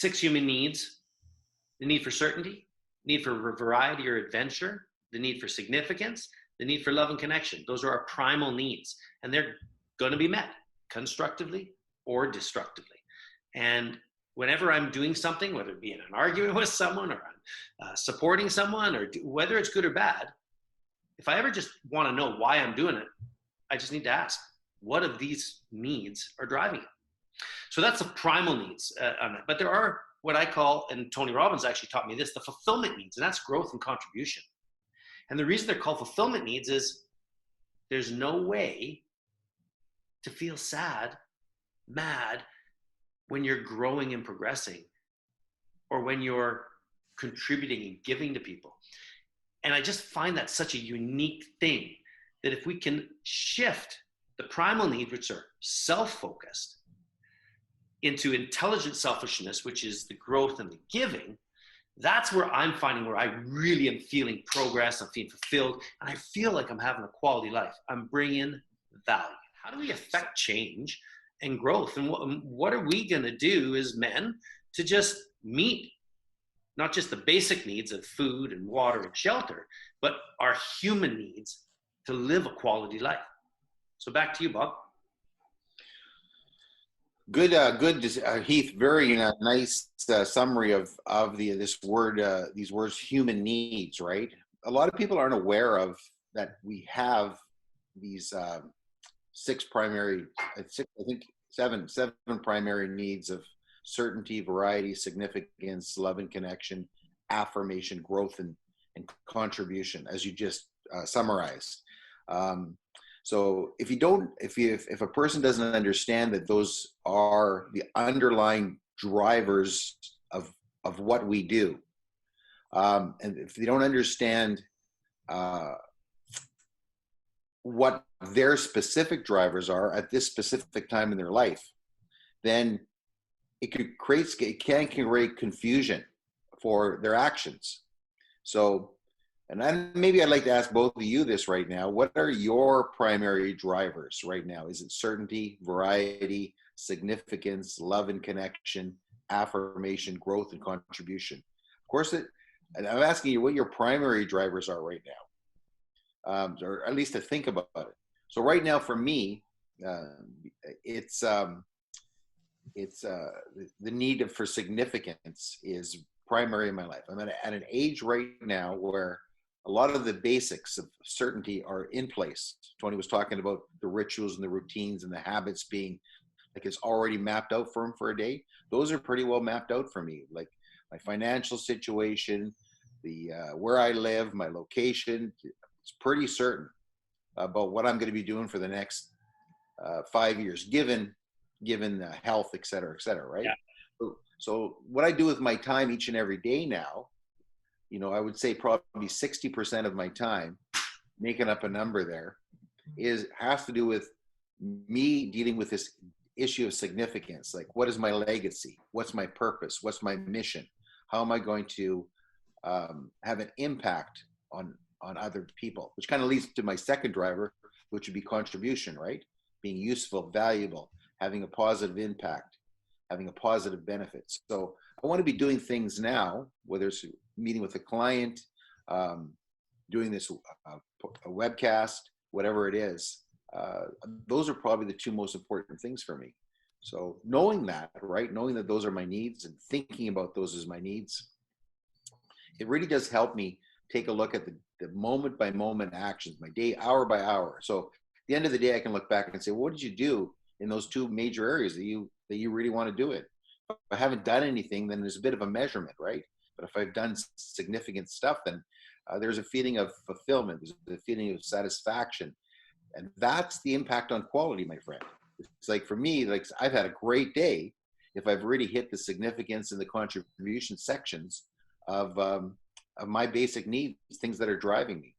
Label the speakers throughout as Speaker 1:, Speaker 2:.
Speaker 1: Six human needs: the need for certainty, need for variety or adventure, the need for significance, the need for love and connection. Those are our primal needs, and they're going to be met constructively or destructively. And whenever I'm doing something, whether it be in an argument with someone, or I'm supporting someone, or whether it's good or bad, if I ever just want to know why I'm doing it, I just need to ask, what of these needs are driving it? So that's the primal needs. But there are what I call, and Tony Robbins actually taught me this, the fulfillment needs, and that's growth and contribution. And the reason they're called fulfillment needs is there's no way to feel sad, mad, when you're growing and progressing, or when you're contributing and giving to people. And I just find that such a unique thing, that if we can shift the primal needs, which are self-focused, into intelligent selfishness, which is the growth and the giving, that's where I'm finding where I really am feeling progress, I'm feeling fulfilled, and I feel like I'm having a quality life. I'm bringing value. How do we affect change and growth? And what are we going to do as men to just meet not just the basic needs of food and water and shelter, but our human needs to live a quality life? So back to you, Bob.
Speaker 2: Good, Heath. Very nice summary of these words, human needs. Right. A lot of people aren't aware of that. We have these seven primary needs of certainty, variety, significance, love and connection, affirmation, growth, and contribution, as you just summarized. So if a person doesn't understand that those are the underlying drivers of what we do, and if they don't understand what their specific drivers are at this specific time in their life, then it can create confusion for their actions. So, and maybe I'd like to ask both of you this right now. What are your primary drivers right now? Is it certainty, variety, significance, love and connection, affirmation, growth, and contribution? Of course, and I'm asking you what your primary drivers are right now, or at least to think about it. So right now, for me, it's the need for significance is primary in my life. I'm at an age right now where a lot of the basics of certainty are in place. Tony was talking about the rituals and the routines and the habits being like it's already mapped out for him for a day. Those are pretty well mapped out for me. Like my financial situation, the where I live, my location, it's pretty certain about what I'm going to be doing for the next 5 years, given health, et cetera, right? Yeah. So what I do with my time each and every day now, I would say probably 60% of my time, making up a number there, has to do with me dealing with this issue of significance. Like, what is my legacy? What's my purpose? What's my mission? How am I going to have an impact on other people? Which kind of leads to my second driver, which would be contribution, right? Being useful, valuable, having a positive impact, having a positive benefit. So I want to be doing things now, whether it's meeting with a client, doing this a webcast, whatever it is. Those are probably the two most important things for me. So knowing that, right, knowing that those are my needs and thinking about those as my needs, it really does help me take a look at the moment by moment actions, my day, hour by hour. So at the end of the day, I can look back and say, well, what did you do in those two major areas that you really want to do it? If I haven't done anything, then there's a bit of a measurement, right? But if I've done significant stuff, then there's a feeling of fulfillment, there's a feeling of satisfaction. And that's the impact on quality, my friend. It's like, for me, like, I've had a great day if I've really hit the significance and the contribution sections of my basic needs, things that are driving me.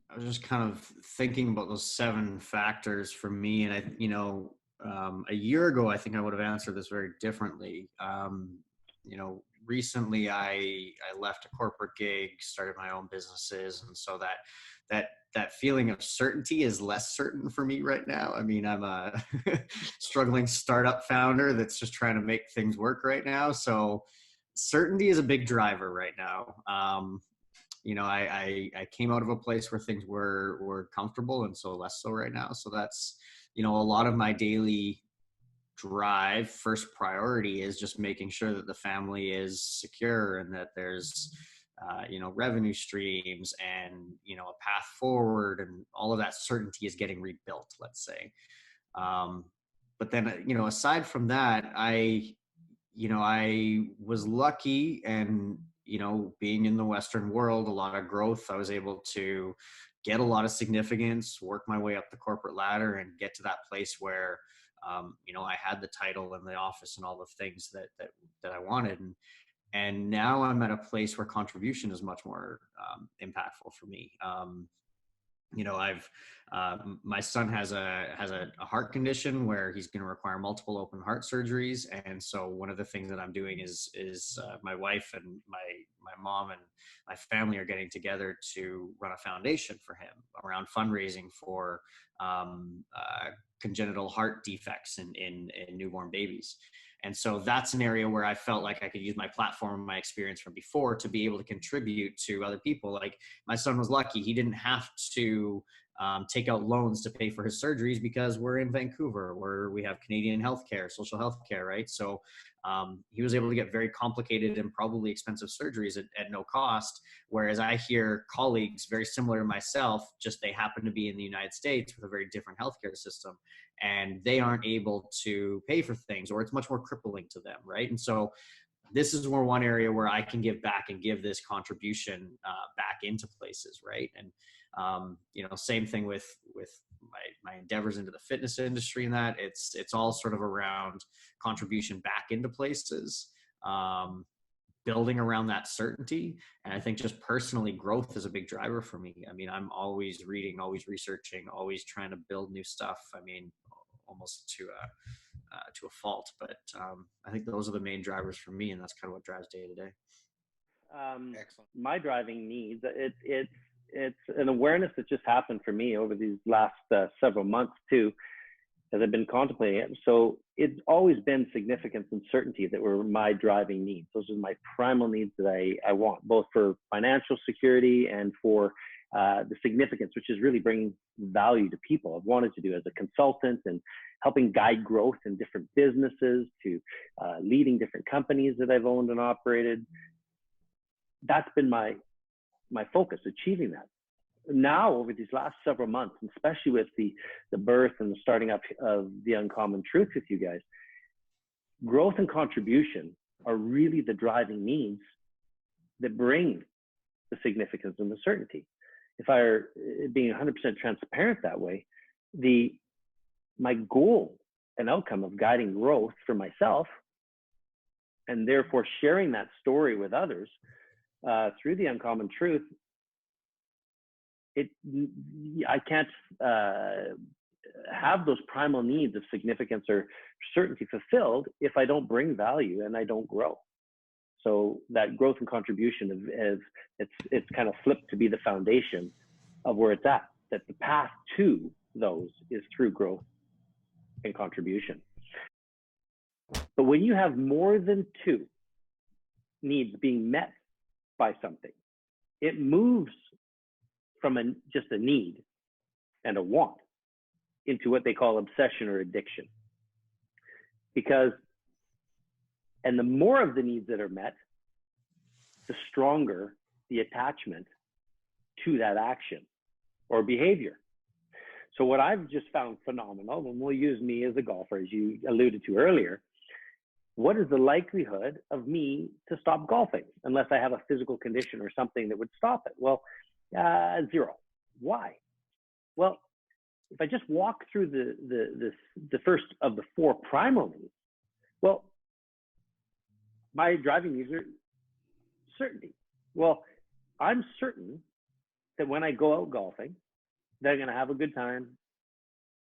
Speaker 3: I was just kind of thinking about those 7 factors for me. And a year ago, I think I would have answered this very differently. Recently I left a corporate gig, started my own businesses. And so that that feeling of certainty is less certain for me right now. I mean, I'm a struggling startup founder that's just trying to make things work right now. So certainty is a big driver right now. I came out of a place where things were comfortable, and so less so right now. So that's, a lot of my daily drive, first priority is just making sure that the family is secure and that there's revenue streams and a path forward, and all of that certainty is getting rebuilt, let's say. But then aside from that, I was lucky, and being in the Western world, a lot of growth, I was able to get a lot of significance, work my way up the corporate ladder, and get to that place where I had the title and the office and all the things that I wanted. And now I'm at a place where contribution is much more impactful for me. I've my son has a heart condition where he's going to require multiple open heart surgeries, and so one of the things that I'm doing is my wife and my mom and my family are getting together to run a foundation for him around fundraising for congenital heart defects in newborn babies. And so that's an area where I felt like I could use my platform and my experience from before to be able to contribute to other people. Like, my son was lucky. He didn't have to take out loans to pay for his surgeries because we're in Vancouver, where we have Canadian healthcare, social healthcare, right? So he was able to get very complicated and probably expensive surgeries at no cost. Whereas I hear colleagues very similar to myself, just they happen to be in the United States with a very different healthcare system, and they aren't able to pay for things, or it's much more crippling to them, right? And so this is more one area where I can give back and give this contribution back into places, right? And same thing with my endeavors into the fitness industry, and that it's all sort of around contribution back into places, building around that certainty. And I think just personally, growth is a big driver for me. I mean, I'm always reading, always researching, always trying to build new stuff. I mean, almost to a fault, but I think those are the main drivers for me, and that's kind of what drives day to day.
Speaker 4: Excellent. My driving needs, it's an awareness that just happened for me over these last several months too, as I've been contemplating it. So it's always been significance and certainty that were my driving needs. Those are my primal needs that I want, both for financial security and for the significance, which is really bringing value to people. I've wanted to do as a consultant and helping guide growth in different businesses, to leading different companies that I've owned and operated. That's been my focus, achieving that. Now, over these last several months, and especially with the birth and the starting up of The Uncommon Truth with you guys, growth and contribution are really the driving needs that bring the significance and the certainty. If I are being 100% transparent that way, my goal and outcome of guiding growth for myself, and therefore sharing that story with others through The Uncommon Truth, I can't have those primal needs of significance or certainty fulfilled if I don't bring value and I don't grow. So that growth and contribution it's kind of flipped to be the foundation of where it's at, that the path to those is through growth and contribution. But when you have more than two needs being met by something, it moves from just a need and a want into what they call obsession or addiction. And the more of the needs that are met, the stronger the attachment to that action or behavior. So what I've just found phenomenal, and we'll use me as a golfer, as you alluded to earlier, what is the likelihood of me to stop golfing unless I have a physical condition or something that would stop it? Well, 0. Why? Well, if I just walk through the first of the 4 primal needs, well, my driving needs are certainty. Well, I'm certain that when I go out golfing, that I'm going to have a good time.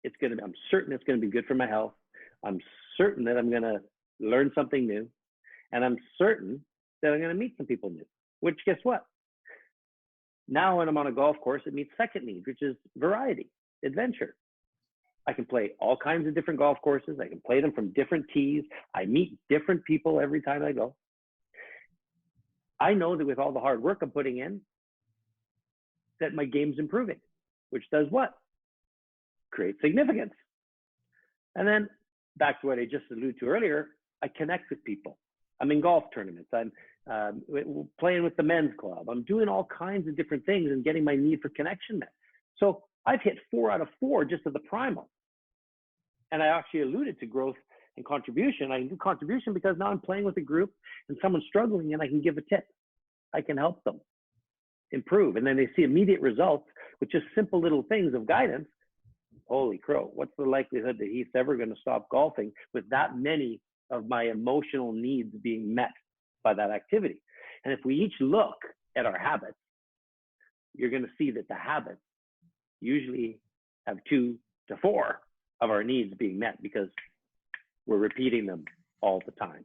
Speaker 4: I'm certain it's going to be good for my health. I'm certain that I'm going to learn something new. And I'm certain that I'm going to meet some people new, which guess what? Now when I'm on a golf course, it meets second need, which is variety, adventure. I can play all kinds of different golf courses. I can play them from different tees. I meet different people every time I go. I know that with all the hard work I'm putting in, that my game's improving, which does what? Create significance. And then back to what I just alluded to earlier, I connect with people. I'm in golf tournaments. I'm playing with the men's club. I'm doing all kinds of different things and getting my need for connection met. So I've hit 4 out of 4 just at the primal. And I actually alluded to growth and contribution. I do contribution because now I'm playing with a group and someone's struggling and I can give a tip. I can help them improve. And then they see immediate results with just simple little things of guidance. Holy crow, what's the likelihood that Heath's ever going to stop golfing with that many of my emotional needs being met by that activity? And if we each look at our habits, you're going to see that the habits usually have 2 to 4 of our needs being met because we're repeating them all the time.